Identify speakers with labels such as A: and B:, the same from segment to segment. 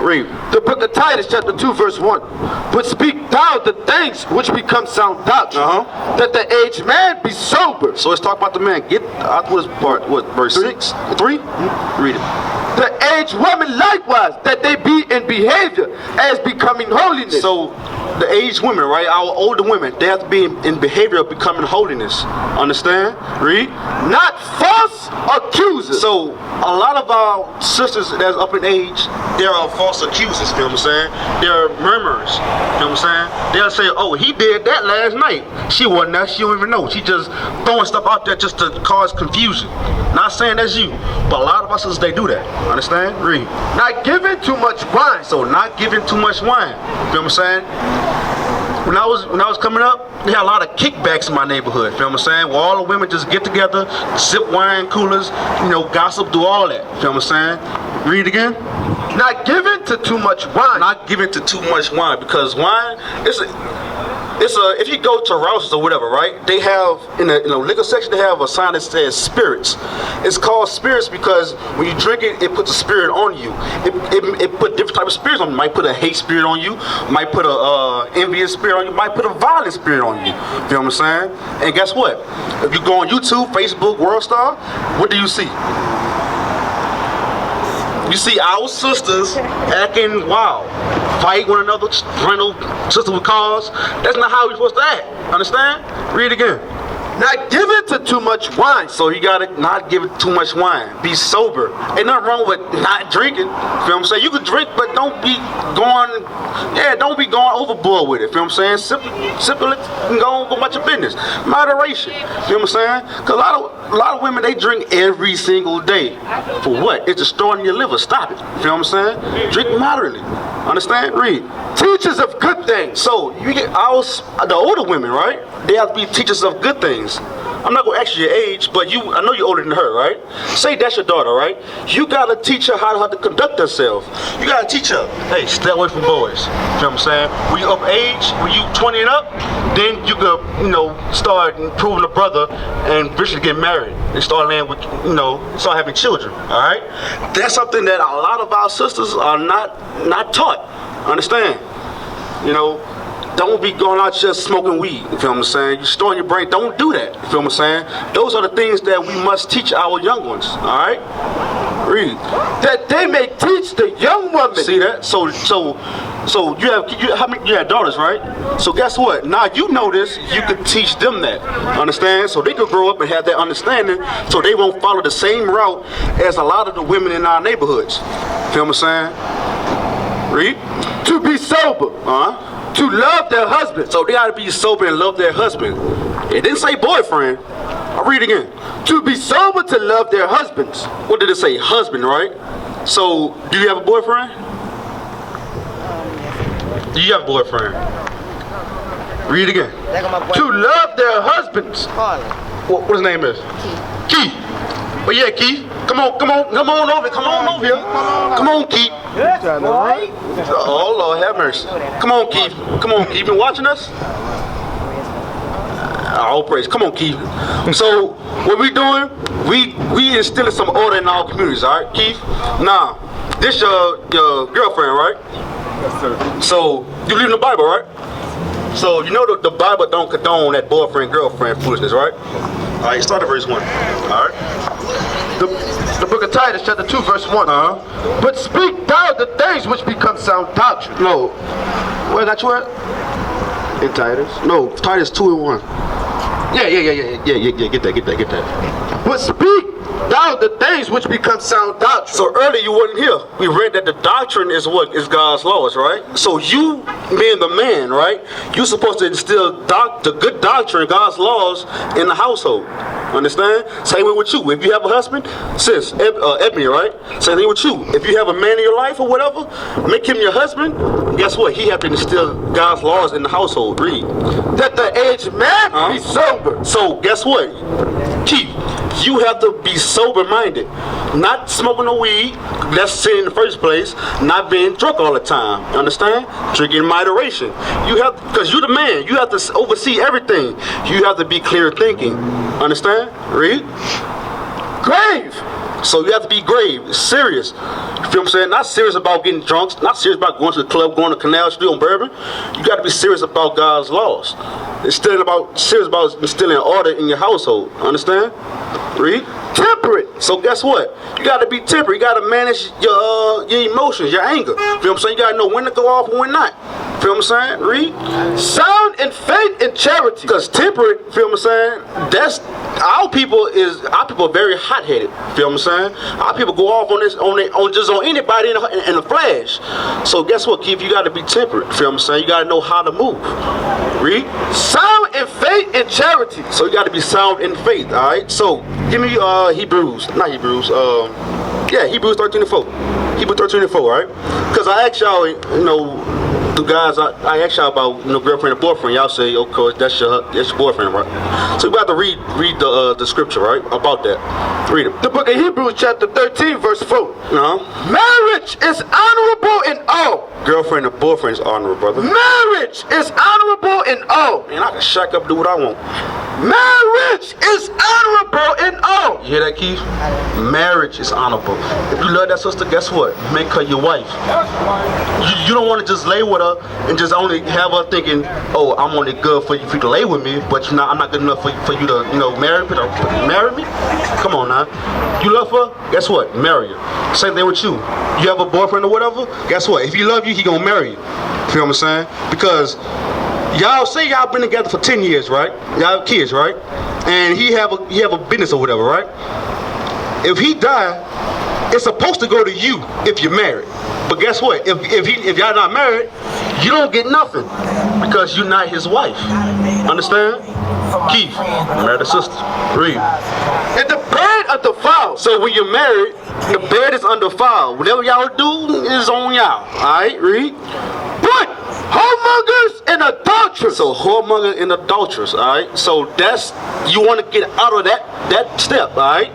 A: Read.
B: The book of Titus, chapter 2, verse 1. But speak thou the things which become sound doctrine, that the aged man be sober.
A: So let's talk about the man. Get out this part. What, verse 6? 3? Read it.
B: The aged woman likewise, that they be in behavior as becoming holiness.
A: So the aged women, right? Our older women, they have to be in behavior of becoming holiness. Understand? Read.
B: Not false accusers.
A: So a lot of our sisters that's up in age, there are false accusers, you know what I'm saying? There are murmurers, you know what I'm saying? They'll say, oh, he did that last night. She wasn't that, she don't even know. She just throwing stuff out there just to cause confusion. Not saying that's you, but a lot of us sisters, they do that. Understand? Read.
B: Not giving too much wine.
A: So not giving too much wine, you know what I'm saying? When I was coming up, they had a lot of kickbacks in my neighborhood, you know what I'm saying? Where all the women just get together, sip wine coolers, you know, gossip, do all that, you know what I'm saying? Read again.
B: Not giving to too much wine.
A: Not giving to too much wine, because wine, if you go to Rouse's or whatever, right? They have, in the liquor section, they have a sign that says spirits. It's called spirits because when you drink it, it puts a spirit on you. It put different type of spirits on you. Might put a hate spirit on you, might put a envious spirit on you, might put a violent spirit on you. You know what I'm saying? And guess what? If you go on YouTube, Facebook, WorldStar, what do you see? You see our sisters acting wild, fight one another, run sisters with cars. That's not how we're supposed to act. Understand? Read again.
B: Not giving to too much wine.
A: So you gotta not give it too much wine. Be sober. Ain't nothing wrong with not drinking. You feel what I'm saying? You can drink, but don't be going overboard with it. Feel what I'm saying? Simple and go about your business. Moderation. Feel what I'm saying? Cause a lot of women, they drink every single day. For what? It's destroying your liver. Stop it. Feel what I'm saying? Drink moderately. Understand? Read.
B: Teachers of good things.
A: So you get the older women, right? They have to be teachers of good things. I'm not gonna ask you your age, but I know you're older than her, right? Say that's your daughter, right? You gotta teach her how to conduct herself. You gotta teach her, hey, stay away from boys. You know what I'm saying? When you up age, when you 20 and up, then you could, start improving a brother and eventually get married and start laying with, start having children. All right? That's something that a lot of our sisters are not taught. Understand? Don't be going out just smoking weed, you feel what I'm saying? You're storing your brain, don't do that, you feel what I'm saying? Those are the things that we must teach our young ones, all right? Read.
B: That they may teach the young women.
A: See that? So you have daughters, right? So guess what? Now you know this, you can teach them that, understand? So they could grow up and have that understanding so they won't follow the same route as a lot of the women in our neighborhoods. Feel what I'm saying? Read.
B: To be sober. To love their husband.
A: So they gotta be sober and love their husband. It didn't say boyfriend. I'll read again.
B: To be sober to love their husbands.
A: What did it say? Husband, right? So, do you have a boyfriend? Do you have a boyfriend? Read again.
B: To love their husbands.
A: What his name is? Keith. But yeah, Keith. Come on over. Come on, Keith. Oh Lord, have mercy. Come on, Keith. You been watching us? All praise. Come on, Keith. So what we doing? We instilling some order in our communities. All right, Keith. Now, this your girlfriend, right?
C: Yes, sir.
A: So you believe in the Bible, right? So you know the Bible don't condone that boyfriend-girlfriend foolishness, right? All right, start at verse 1. All right.
B: The book of Titus, chapter 2, verse 1. But speak thou the things which become sound doctrine.
A: No. Where got you at? In Titus? No, Titus 2 and 1. Yeah. Get that.
B: But speak thou the things which become sound doctrine.
A: So earlier you wasn't here. We read that the doctrine is what is God's laws, right? So you, being the man, right? You're supposed to instill the good doctrine, God's laws, in the household. Understand? Same way with you. If you have a husband, sis, Ebony, right? Same thing with you. If you have a man in your life or whatever, make him your husband. Guess what? He have to instill God's laws in the household. Read.
B: That the aged man be sober.
A: So guess what? Keith, you have to be sober-minded. Not smoking no weed, that's sin in the first place. Not being drunk all the time. Understand? Drinking in moderation. You have, because you're the man, you have to oversee everything. You have to be clear thinking. Understand? Read.
B: Grave.
A: So you have to be grave, serious. You feel what I'm saying? Not serious about getting drunk, not serious about going to the club, going to Canal Street on Bourbon. You got to be serious about God's laws. It's still serious about instilling order in your household. Understand? Read.
B: Temperate.
A: So guess what? You got to be temperate. You got to manage your emotions, your anger. Feel what I'm saying? You got to know when to go off and when not. Feel what I'm saying? Read.
B: Sound in faith and charity.
A: Because temperate, feel what I'm saying? That's our people are very hot-headed. Feel what I'm saying? Our people go off on anybody in a flash. So guess what, Keith? You got to be temperate. Feel what I'm saying? You got to know how to move. Read.
B: Sound in faith and charity.
A: So you got to be sound in faith. All right. So give me Hebrews 13:4. Hebrews 13:4, right? Because I asked y'all, the guys, I asked y'all about girlfriend and boyfriend. Y'all say, of course, that's your boyfriend, right? So we got to read the scripture, right, about that. Read it.
B: The book of Hebrews, chapter 13, verse 4. Marriage is honorable in all.
A: Girlfriend and boyfriend is honorable, brother.
B: Marriage is honorable in all.
A: Man, I can shack up, do what I want.
B: Marriage is honorable in all.
A: You hear that, Keith? Marriage is honorable. If you love that sister, guess what? Make her your wife. You don't want to just lay with her and just only have her thinking, oh, I'm only good for you to lay with me, but I'm not good enough for you to marry me. Come on now. You love her? Guess what? Marry her. Same thing with you. You have a boyfriend or whatever? Guess what? If he love you, he gonna marry you. Feel what I'm saying? Because y'all say y'all been together for 10 years, right? Y'all have kids, right? And he have a business or whatever, right? If he die, it's supposed to go to you if you're married. But guess what? If y'all not married, you don't get nothing because you're not his wife. Understand? Keith, married a sister. Read.
B: And the bed undefiled.
A: So when you're married, the bed is undefiled. Whatever y'all do is on y'all. Alright, read.
B: But whoremongers and adulterers.
A: So whoremonger and adulterers, alright? So that's, you want to get out of that step, alright?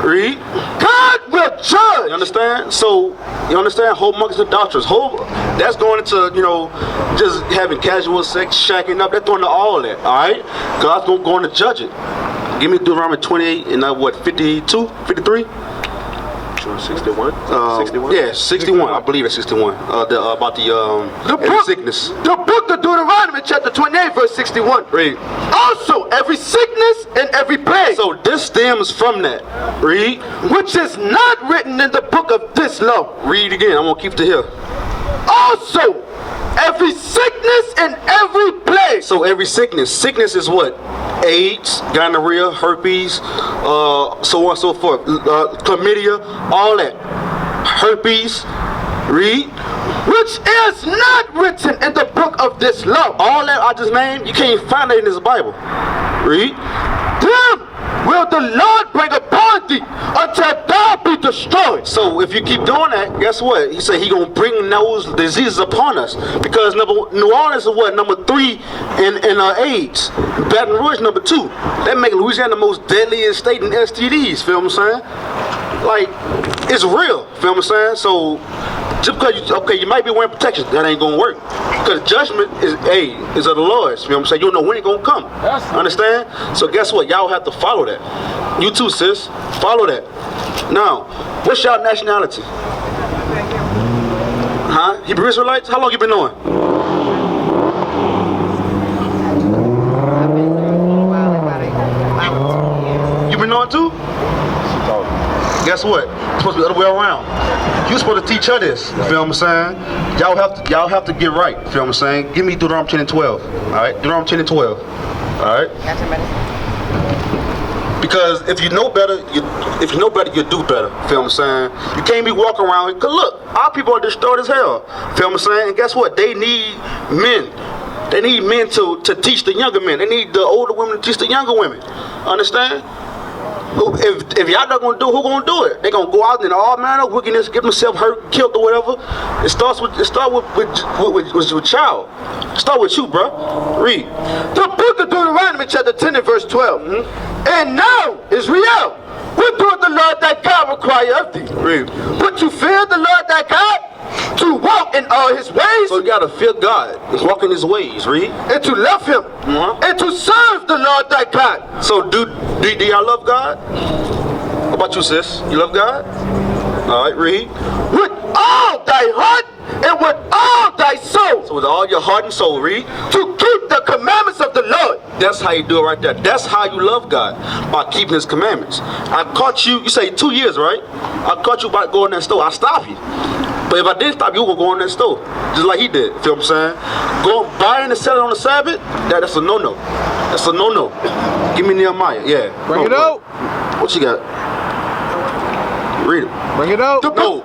A: Read.
B: God will judge.
A: You understand? So, you understand? Whoremongers and adulterers. That's going into, just having casual sex, shacking up. That's going to all that, alright? God's going to judge it. Give me Deuteronomy 28 and 52, 53?
B: 61? 61?
A: Yeah, 61. I believe it's 61. About the sickness.
B: The book of Deuteronomy, chapter 28, verse 61.
A: Read.
B: Also, every sickness and every plague.
A: So this stems from that. Read.
B: Which is not written in the book of this law.
A: Read again. I'm going to keep to here.
B: Also, every sickness and every plague.
A: So every sickness. Sickness is what? AIDS, gonorrhea, herpes, so on and so forth. Chlamydia, all that. Herpes. Read.
B: Which is not written in the book of this law.
A: All that I just named, you can't find it in this Bible. Read.
B: Them will the Lord bring upon thee until thou be destroyed.
A: So if you keep doing that, guess what? He said he gonna bring those diseases upon us. Because New Orleans is what? Number 3 in AIDS. Baton Rouge number 2. That make Louisiana the most deadliest state in STDs. Feel what I'm saying? Like, it's real. Feel what I'm saying? So just because you might be wearing protection, that ain't gonna work. Because judgment is of the Lord. You know what I'm saying? You don't know when it's gonna come. Understand? So guess what? Y'all have to follow that. You too, sis. Follow that. Now, what's y'all nationality? Huh? Hebrew Israelites? How long you been knowing? You been knowing too? Guess what? It's supposed to be the other way around. You supposed to teach her this. You feel what I'm saying? Y'all have to get right. You feel what I'm saying? Give me Deuteronomy 10 and 12. Alright? Deuteronomy 10 and 12. Alright? Because if you know better, you do better. Feel what I'm saying? You can't be walking around. Cause look, our people are destroyed as hell. Feel what I'm saying? And guess what? They need men. They need men to teach the younger men. They need the older women to teach the younger women. Understand? If y'all not gonna do it, who gonna do it? They gonna go out in all manner of wickedness, get themselves hurt, killed or whatever. It start with child. Start with you, bro. Read.
B: The book of Deuteronomy, chapter 10 and verse 12. And now, Israel, what doeth the Lord thy God require of thee?
A: Read.
B: But to fear the Lord thy God, to walk in all his ways.
A: So you gotta fear God, walk in his ways. Read.
B: And to love him, and to serve the Lord thy God.
A: So do y'all love God? How about you, sis? You love God? All right, read.
B: with all thy heart and with all thy soul.
A: So with all your heart and soul, read.
B: To keep the commandments of the Lord.
A: That's how you do it right there. That's how you love God, by keeping his commandments. I caught you, you say 2 years, right? I caught you about going in that store. I stopped you. But if I didn't stop you, would go in that store. Just like he did. Feel what I'm saying? Go buying and selling on the Sabbath, that's a no-no. That's a no-no. Give me Nehemiah. Yeah.
C: Bring it out.
A: What you got? Read it.
C: Bring it out.
A: No.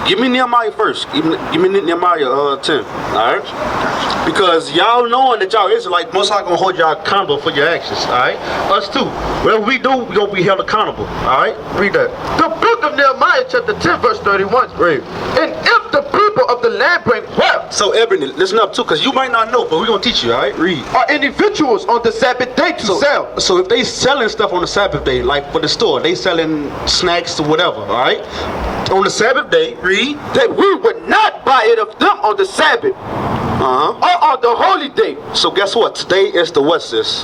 A: Give me Nehemiah first. Give me Nehemiah 10. Alright? Because y'all knowing that y'all Israelites, most likely gonna hold y'all accountable for your actions. Alright? Us too. Whatever we do, we gonna be held accountable. Alright? Read that.
B: The book of Nehemiah chapter 10 verse 31.
A: Read.
B: And if the people of the land bring wealth,
A: So Ebony, listen up too, because you might not know, but we're gonna teach you, alright? Read.
B: or any victuals on the Sabbath day to sell.
A: So if they selling stuff on the Sabbath day, like for the store, they selling snacks or whatever, alright? On the Sabbath day, read.
B: That we would not buy it of them on the Sabbath
A: Uh-huh.
B: or on the holy day.
A: So guess what? Today is the what's this?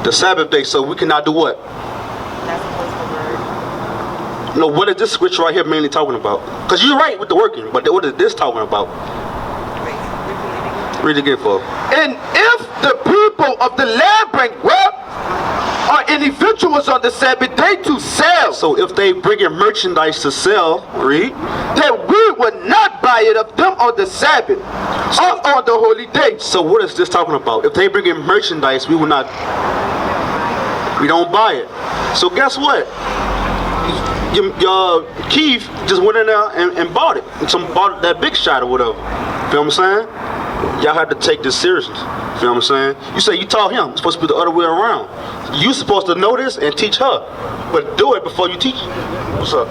A: The Sabbath day, so we cannot do what? No, what is this scripture right here mainly talking about? Because you're right with the working, but what is this talking about? Read it again for.
B: And if the people of the land bring wealth or any victuals on the Sabbath day to sell,
A: So if they bring in merchandise to sell, read.
B: that we would not buy it of them on the Sabbath or on the holy day.
A: So what is this talking about? If they bring in merchandise, we don't buy it. So guess what? Your Keith just went in there and bought it. Bought that big shot or whatever. Feel what I'm saying? Y'all have to take this seriously. Feel what I'm saying? You say you taught him. It's supposed to be the other way around. You supposed to know this and teach her. But do it before you teach. What's up?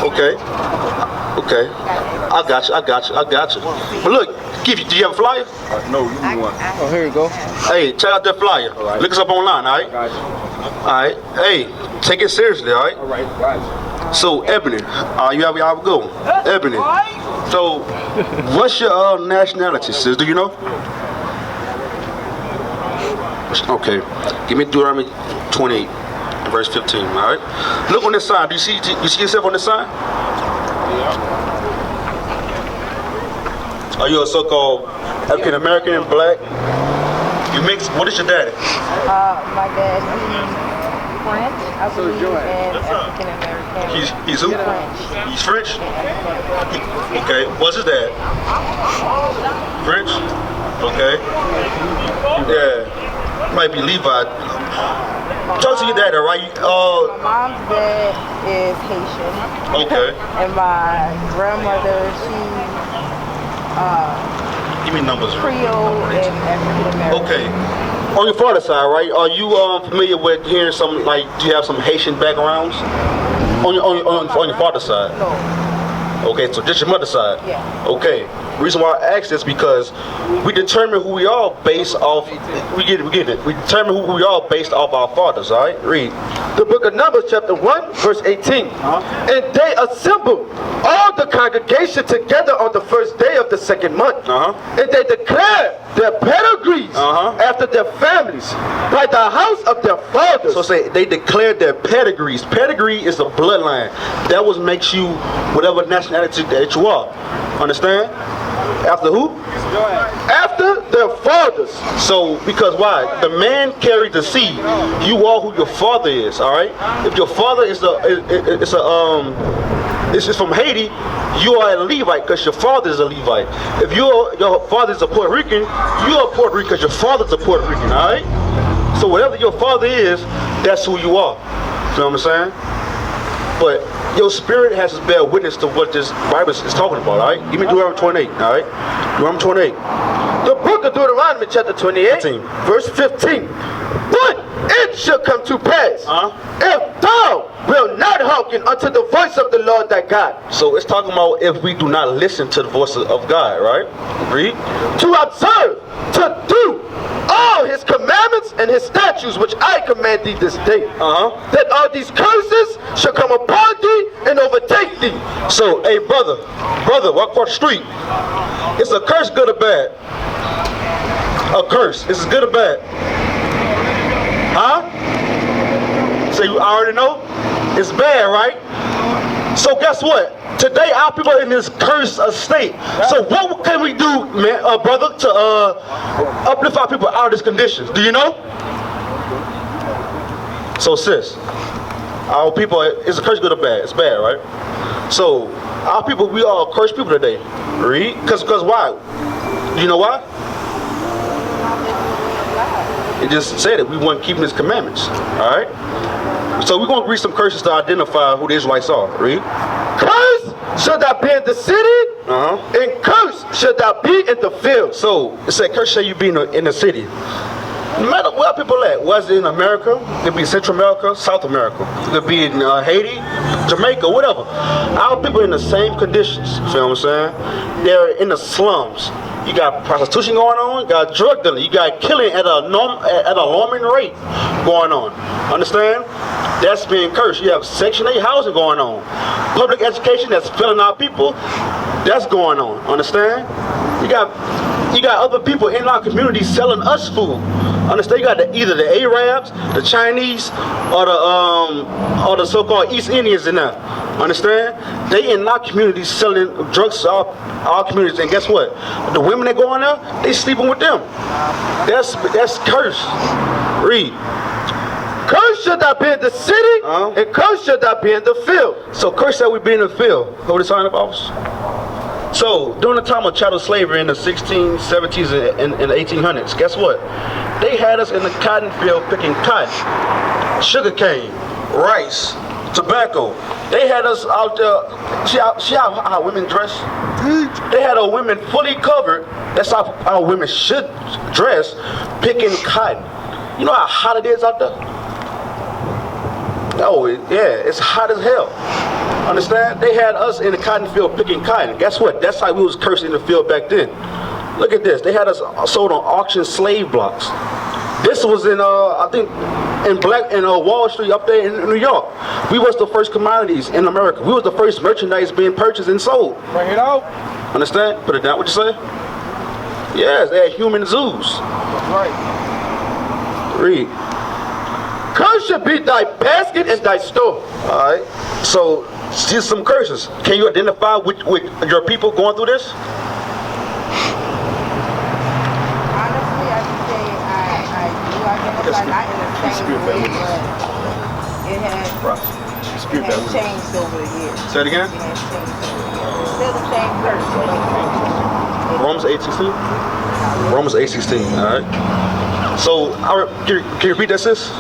A: Okay. I got you. But look, Keith, do you have a flyer?
C: No, you need one. Oh, here you go.
A: Hey, check out that flyer.
C: Right.
A: Look us up online, all right?
C: Gotcha.
A: All right. Hey, take it seriously, all right?
C: All right, gotcha.
A: So, Ebony, you have a go. Ebony. So, what's your nationality, sis? Do you know? Okay. Give me Deuteronomy 28, verse 15, all right? Look on this sign. Do you see yourself on this sign?
C: Yeah.
A: Are you a so-called African American, black? You mix. What is your daddy?
D: My dad, he's French, I believe, and African American.
A: He's who?
D: French.
A: He's French? Okay. What's his dad? French? Okay. Yeah. Might be Levi. Talk to your dad, right?
D: My mom's dad is Haitian.
A: Okay.
D: And my grandmother, she's
A: Give me numbers.
D: Creole and African American.
A: Okay. On your father's side, right? Are you familiar with hearing some, like, do you have some Haitian backgrounds? On your father's side?
D: No.
A: Okay, so just your mother's side?
D: Yeah.
A: Okay. Reason why I ask this because we determine who we are based off, we get it. We determine who we are based off our fathers, all right? Read.
B: The book of Numbers chapter 1 verse 18. And they assembled all the congregation together on the first day of the second month. And they declared their pedigrees after their families by the house of their fathers.
A: So say they declared their pedigrees. Pedigree is a bloodline. That what makes you whatever nationality that you are. Understand? After who?
B: After their fathers.
A: So, because why? The man carries the seed. You are who your father is, all right? If your father is it's from Haiti, you are a Levite because your father is a Levite. If your father is a Puerto Rican, you are Puerto Rican because your father is a Puerto Rican, all right? So whatever your father is, that's who you are. You know what I'm saying? But your spirit has to bear witness to what this Bible is talking about, all right? Give me Deuteronomy 28, all right? Deuteronomy 28.
B: The book of Deuteronomy chapter 28,
A: 15.
B: verse 15. But it shall come to pass, if thou wilt not hearken unto the voice of the Lord thy God.
A: So it's talking about if we do not listen to the voice of God, right? Read.
B: To observe, to do all his commandments and his statutes which I command thee this day. That all these curses shall come upon thee and overtake thee.
A: So, hey brother, walk across the street. Is a curse good or bad? A curse. Is it good or bad? Huh? So you already know? It's bad, right? So guess what? Today our people are in this cursed state. So what can we do, man, brother, to uplift our people out of this condition? Do you know? So sis, our people, is the curse good or bad? It's bad, right? So our people, we are cursed people today. Read, because why? You know why? It just said it. We weren't keeping His commandments. All right. So we're going to read some curses to identify who the Israelites are. Read.
B: Curse should thou be in the city, and curse should thou be in the field.
A: So it said, curse shall you be in the city. No matter where people at, was it in America, it could be Central America, South America, it could be in Haiti, Jamaica, whatever. Our people are in the same conditions, you know what I'm saying? They're in the slums. You got prostitution going on, you got drug dealing, you got killing at an alarming rate going on. Understand? That's being cursed. You have Section 8 housing going on. Public education that's failing our people, that's going on. Understand? You got other people in our community selling us food. Understand? You got either the Arabs, the Chinese, or the so-called East Indians in there. Understand? They in our community selling drugs to our communities, and guess what? The women that go in there, they sleeping with them. That's cursed. Read.
B: Curse should thou be in the city, and curse should thou be in the field.
A: So curse that we be in the field. Hold the sign up, officer. So during the time of chattel slavery in the 1670s and the 1800s, guess what? They had us in the cotton field picking cotton, sugar cane, rice, tobacco. They had us out there. See how women dress? They had our women fully covered. That's how our women should dress, picking cotton. You know how hot it is out there? Oh, yeah, it's hot as hell. Understand? They had us in the cotton field picking cotton. Guess what? That's how we was cursed in the field back then. Look at this. They had us sold on auction slave blocks. This was in, I think, in Wall Street up there in New York. We was the first commodities in America. We was the first merchandise being purchased and sold.
C: Bring it out.
A: Understand? Put it down. What you say? Yes, they had human zoos.
C: That's right.
A: Read.
B: Curse should be thy basket and thy store.
A: All right. So, here's some curses. Can you identify with your people going through this?
D: Honestly, I can say I do identify not in the same way, but it has changed over the years.
A: Say it again.
D: It has changed. It's still the same curse.
A: Romans 8:16? Romans 8:16, all right. So, can you repeat that, sis?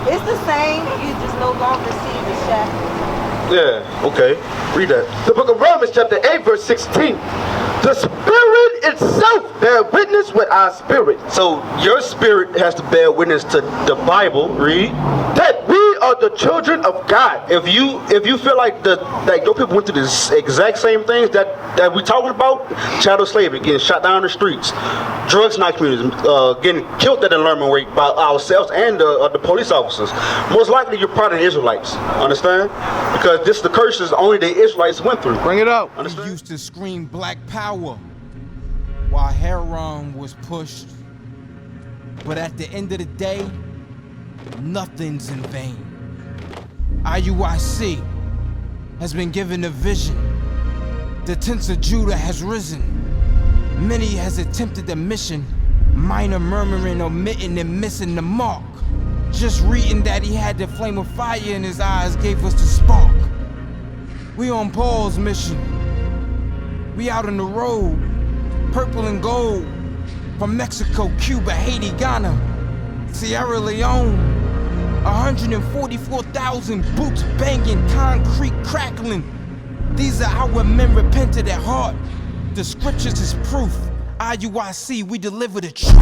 D: It's the same, you just no longer see the shackles.
A: Yeah, okay. Read that.
B: The book of Romans chapter 8 verse 16. The Spirit itself bear witness with our spirit.
A: So your spirit has to bear witness to the Bible. Read.
B: That we are the children of God.
A: If you feel like your people went through the exact same things that we talking about, chattel slavery, getting shot down in the streets, drugs in our communities, getting killed at an alarming rate by ourselves and the police officers, most likely you're part of the Israelites. Understand? Because this is the curses only the Israelites went through.
C: Bring it out.
E: We used to scream black power while Heron was pushed. But at the end of the day, nothing's in vain. IUIC has been given a vision. The tents of Judah has risen. Many has attempted the mission, minor murmuring, omitting, and missing the mark. Just reading that he had the flame of fire in his eyes gave us the spark. We on Paul's mission. We out on the road, purple and gold, from Mexico, Cuba, Haiti, Ghana, Sierra Leone. 144,000 boots banging, concrete crackling. These are our men repented at heart. The scriptures is proof. IUIC, we deliver the truth.